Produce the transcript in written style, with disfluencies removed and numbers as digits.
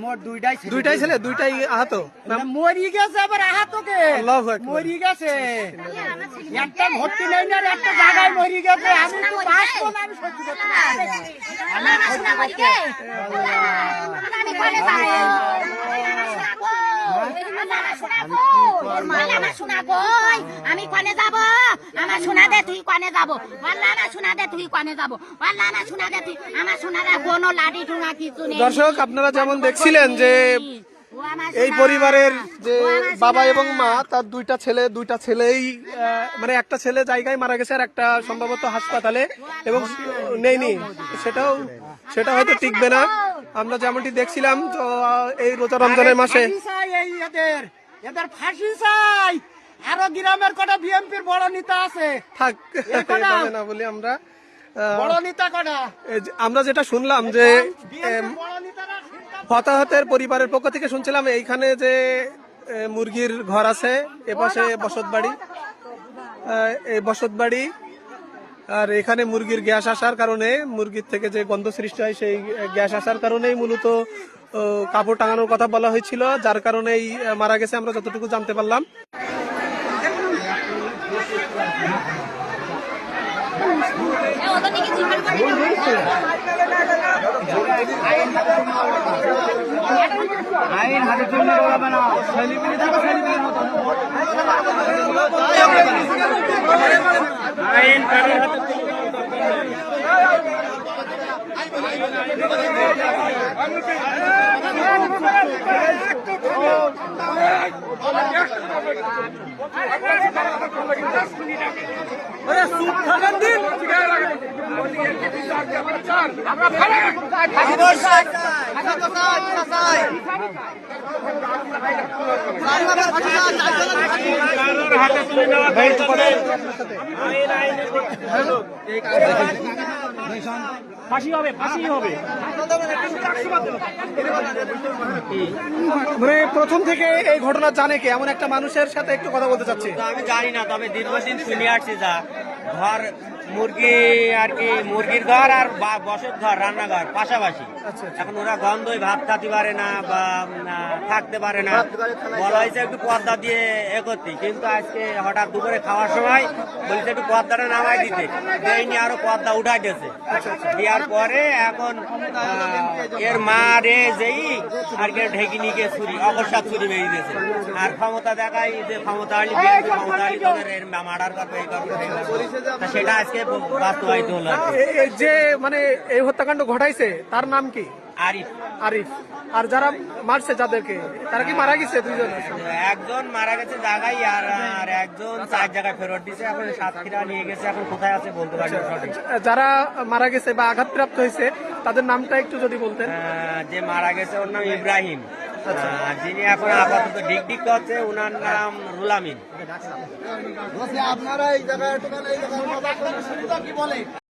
মোট দুইটাই ছেলে, দুইটাই আহত। মরি গেছে, আবার আহত কে মরি গেছে, একটা ভর্তি নেই না, একটা জায়গায় মরি গেছে। আমি তো বাঁচবো না, আমি সত্যি করতে আমি কনে যাব, আমার সোনা দে তুই কনে যাব, আমার সোনা দে তুই কনে যাব, আমার সোনা দে তুই, আমার সোনারা কোনো লাঠি ঠুঙা কিছু নেই। দর্শক, আপনারা যেমন দেখছিলেন যে এই পরিবারের যে বাবা এবং মা, তার দুইটা ছেলেই মানে একটা ছেলে জায়গায় মারা গেছে আর একটা সম্ভবত হাসপাতালে, এবং নেইনি, সেটা হয়তো টিকবে না। আমরা যেমনটি দেখছিলাম, তো এই রোজা রমজানের মাসে এদের ফাঁসি চাই। আরো গ্রামের কটা বিএনপির বড় নেতা আছে, থাক না বলি আমরা, বড় নেতা কটা আমরা যেটা শুনলাম যে হতাহতের পরিবারের পক্ষ থেকে শুনছিলাম এইখানে যে মুরগির ঘর আছে, এপাশে বসতবাড়ি, আর এখানে মুরগির গ্যাস আসার কারণে, মুরগির থেকে যে গন্ধ সৃষ্টি হয় সেই গ্যাস আসার কারণেই মূলত কাপড় টাঙানোর কথা বলা হয়েছিল, যার কারণেই মারা গেছে, আমরা যতটুকু জানতে পারলাম। আইন হাতে তুলে হবে না, আইন ফাঁসি হবে। মানে প্রথম থেকে এই ঘটনা জানে কে, এমন একটা মানুষের সাথে একটু কথা বলতে চাচ্ছি। আমি জানি না, তবে দীর্ঘদিন শুনে আসছি যা ঘর মুরগি আর কি, মুরগির ঘর আর বসত ঘর, রান্নাঘর পাশাপাশি। এখন ওরা গন্ধই ভাত খাতে পারে না বা থাকতে পারে না, বলা হয়েছে একটু পর্দা দিয়ে করতে, কিন্তু আজকে হঠাৎ দুপুরে খাওয়ার সময় বলছে একটু পর্দাটা নামাই দিতে, দেয়নি, আরো পর্দা উঠাই দিয়েছে। দেওয়ার পরে এখন এর মা রে যেই আর কি ঢেকে নিয়ে ছুরি, অকস্মাৎ ছুরি বেরিয়ে দিয়েছে। আর ক্ষমতা দেখাই যে ক্ষমতা আলি তোদের মার্ডার করবে, এই করবে, সেটা আজকে বাস্তবায়িত হলো। যে মানে এই হত্যাকাণ্ড ঘটাইছে তার নাম কি? আরিফ। আর যারা মারছে যাদেরকে, তারা কি মারা গেছে? দুইজন, একজন মারা গেছে জায়গায়, আর একজন 4 জায়গায় ফেরত দিয়েছে, এখন সাতক্ষীরা নিয়ে গেছে, এখন কোথায় আছে বলতে পারি না সঠিক। যারা মারা গেছে বা আঘাতপ্রাপ্ত হয়েছে তাদের নামটা একটু যদি বলতেন। যে মারা গেছে ওর নাম ইব্রাহিম, যিনি এখন আপাতত ডিগ করছে ওনার নাম রুল আমিন। আপনারা এই জায়গায়